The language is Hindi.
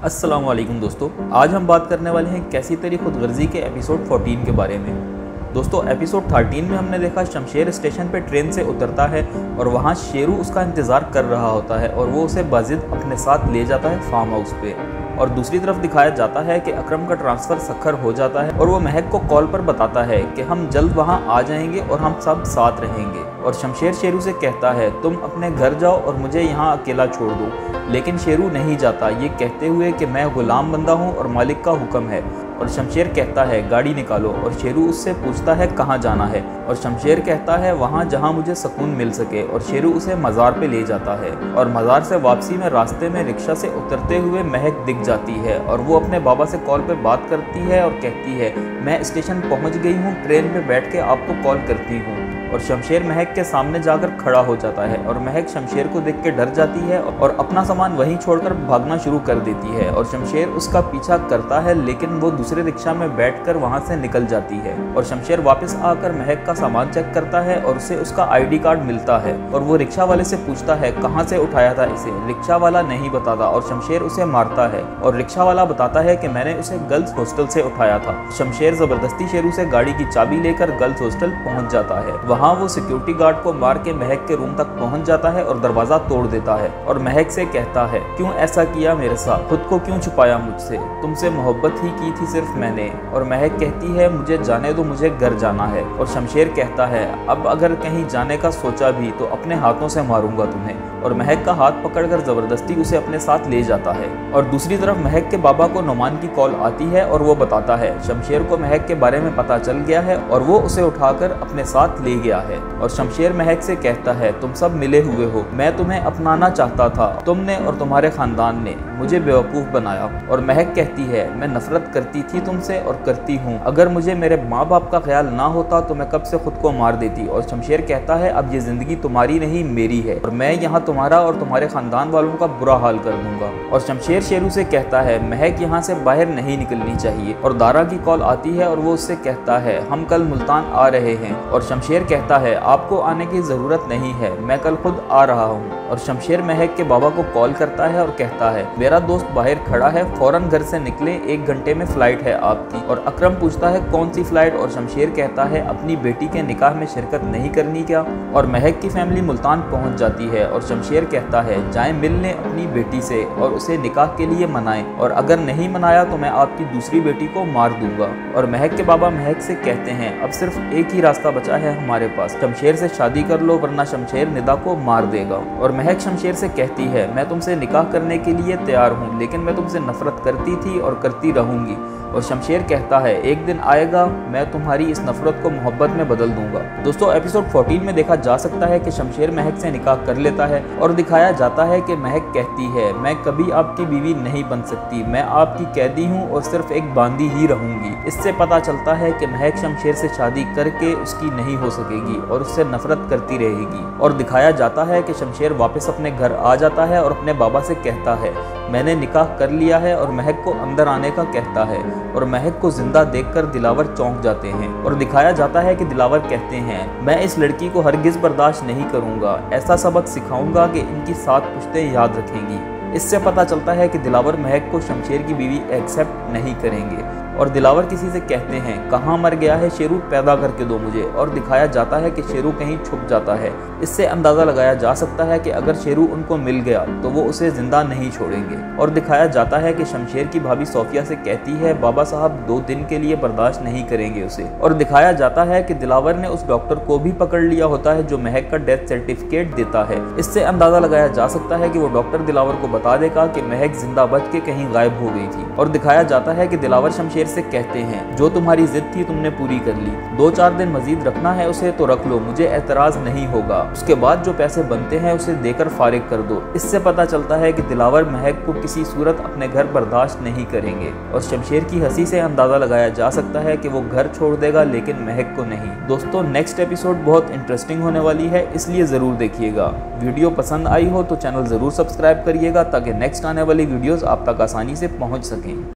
अस्सलाम वालेकुम दोस्तों, आज हम बात करने वाले हैं कैसी तेरी खुदगर्जी के एपिसोड 14 के बारे में। दोस्तों, एपिसोड 13 में हमने देखा शमशेर स्टेशन पे ट्रेन से उतरता है और वहाँ शेरू उसका इंतज़ार कर रहा होता है और वो उसे बाजिद अपने साथ ले जाता है फार्म हाउस पे। और दूसरी तरफ दिखाया जाता है कि अकरम का ट्रांसफ़र सखर हो जाता है और वो महक को कॉल पर बताता है कि हम जल्द वहाँ आ जाएंगे और हम सब साथ रहेंगे। और शमशेर शेरू से कहता है तुम अपने घर जाओ और मुझे यहाँ अकेला छोड़ दो, लेकिन शेरू नहीं जाता, ये कहते हुए कि मैं गुलाम बंदा हूँ और मालिक का हुक्म है। और शमशेर कहता है गाड़ी निकालो और शेरू उससे पूछता है कहाँ जाना है और शमशेर कहता है वहाँ जहाँ मुझे सुकून मिल सके। और शेरू उसे मज़ार पे ले जाता है और मज़ार से वापसी में रास्ते में रिक्शा से उतरते हुए महक दिख जाती है और वो अपने बाबा से कॉल पे बात करती है और कहती है मैं स्टेशन पहुँच गई हूँ, ट्रेन में बैठ के आपको कॉल करती हूँ। और शमशेर महक के सामने जाकर खड़ा हो जाता है और महक शमशेर को देख के डर जाती है और अपना सामान वहीं छोड़कर भागना शुरू कर देती है। और शमशेर उसका पीछा करता है लेकिन वो दूसरे रिक्शा में बैठकर वहां से निकल जाती है। और शमशेर वापस आकर महक का सामान चेक करता है और उसे उसका ID कार्ड मिलता है और वो रिक्शा वाले से पूछता है कहाँ से उठाया था इसे। रिक्शा वाला नहीं बताता और शमशेर उसे मारता है और रिक्शा वाला बताता है कि मैंने उसे गर्ल्स हॉस्टल से उठाया था। शमशेर जबरदस्ती शेरू से गाड़ी की चाबी लेकर गर्ल्स हॉस्टल पहुंच जाता है। वहाँ वो सिक्योरिटी गार्ड को मार के महक के रूम तक पहुंच जाता है और दरवाजा तोड़ देता है और महक से कहता है क्यों ऐसा किया मेरे साथ, खुद को क्यों छुपाया मुझसे, तुमसे मोहब्बत ही की थी सिर्फ मैंने। और महक कहती है मुझे जाने दो, मुझे घर जाना है। और शमशेर कहता है अब अगर कहीं जाने का सोचा भी तो अपने हाथों से मारूंगा तुम्हें। और महक का हाथ पकड़कर जबरदस्ती उसे अपने साथ ले जाता है। और दूसरी तरफ महक के बाबा को नुमान की कॉल आती है और वो बताता है शमशेर को महक के बारे में पता चल गया है और वो उसे उठाकर अपने साथ ले गया है। और शमशेर महक से कहता है तुम सब मिले हुए हो, मैं तुम्हें अपनाना चाहता था, तुमने और तुम्हारे खानदान ने मुझे बेवकूफ़ बनाया। और महक कहती है मैं नफरत करती थी तुमसे और करती हूँ, अगर मुझे मेरे माँ बाप का ख्याल ना होता तो मैं कब से खुद को मार देती। और शमशेर कहता है अब ये ज़िंदगी तुम्हारी नहीं मेरी है और मैं यहाँ तुम्हारा और तुम्हारे खानदान वालों का बुरा हाल कर दूंगा। और शमशेर शेरू से कहता है महक यहाँ से बाहर नहीं निकलनी चाहिए। और दारा की कॉल आती है और वो उससे कहता है हम कल मुल्तान आ रहे हैं। और शमशेर कहता है आपको आने की ज़रूरत नहीं है, मैं कल खुद आ रहा हूँ। और शमशेर महक के बाबा को कॉल करता है और कहता है मेरा दोस्त बाहर खड़ा है, फौरन घर से निकले, 1 घंटे में फ्लाइट है आपकी। और अकरम पूछता है कौन सी फ्लाइट। और शमशेर कहता है अपनी बेटी के निकाह में शिरकत नहीं करनी क्या। और महक की फैमिली मुल्तान पहुंच जाती है और शमशेर कहता है जाएं मिलने अपनी बेटी से और उसे निकाह के लिए मनाएं और अगर नहीं मनाया तो मैं आपकी दूसरी बेटी को मार दूंगा। और महक के बाबा महक से कहते हैं अब सिर्फ एक ही रास्ता बचा है हमारे पास, शमशेर से शादी कर लो वरना शमशेर निदा को मार देगा। और महक शमशेर से कहती है मैं तुमसे निकाह करने के लिए तैयार हूँ, लेकिन मैं तुमसे नफरत करती थी और करती रहूंगी। और शमशेर कहता है एक दिन आएगा मैं तुम्हारी इस नफरत को मोहब्बत में बदल दूंगा। दोस्तों, एपिसोड 14 में देखा जा सकता है कि शमशेर महक से निकाह कर लेता है और दिखाया जाता है कि महक कहती है मैं कभी आपकी बीवी नहीं बन सकती, मैं आपकी कैदी हूँ और सिर्फ एक बांदी ही रहूंगी। इससे पता चलता है कि महक शमशेर से शादी करके उसकी नहीं हो सकेगी और उससे नफरत करती रहेगी। और दिखाया जाता है कि शमशेर वापस अपने घर आ जाता है और अपने बाबा से कहता है मैंने निकाह कर लिया है और महक को अंदर आने का कहता है। और महक को जिंदा देखकर दिलावर चौंक जाते हैं और दिखाया जाता है कि दिलावर कहते हैं मैं इस लड़की को हरगिज बर्दाश्त नहीं करूंगा, ऐसा सबक सिखाऊंगा कि इनकी 7 पुश्तें याद रखेंगी। इससे पता चलता है कि दिलावर महक को शमशेर की बीवी एक्सेप्ट नहीं करेंगे। और दिलावर किसी से कहते हैं कहाँ मर गया है शेरू, पैदा करके दो मुझे। और दिखाया जाता है कि शेरू कहीं छुप जाता है। इससे अंदाज़ा लगाया जा सकता है कि अगर शेरू उनको मिल गया तो वो उसे जिंदा नहीं छोड़ेंगे। और दिखाया जाता है कि शमशेर की भाभी सोफिया से कहती है बाबा साहब 2 दिन के लिए बर्दाश्त नहीं करेंगे उसे। और दिखाया जाता है कि दिलावर ने उस डॉक्टर को भी पकड़ लिया होता है जो महक का डेथ सर्टिफिकेट देता है। इससे अंदाज़ा लगाया जा सकता है कि वो डॉक्टर दिलावर को बता देगा कि महक जिंदा बच के कहीं गायब हो गई थी। और दिखाया जाता है कि दिलावर शमशेर से कहते हैं जो तुम्हारी जिद थी तुमने पूरी कर ली, 2-4 दिन मजीद रखना है उसे तो रख लो, मुझे एतराज नहीं होगा, उसके बाद जो पैसे बनते हैं उसे देकर फारिग कर दो। इससे पता चलता है कि दिलावर महक को किसी सूरत अपने घर बर्दाश्त नहीं करेंगे। और शमशेर की हंसी से अंदाजा लगाया जा सकता है कि वो घर छोड़ देगा लेकिन महक को नहीं। दोस्तों, नेक्स्ट एपिसोड बहुत इंटरेस्टिंग होने वाली है, इसलिए जरूर देखिएगा। वीडियो पसंद आई हो तो चैनल जरूर सब्सक्राइब करिएगा ताकि नेक्स्ट आने वाली वीडियोस आप तक आसानी से पहुंच सकें।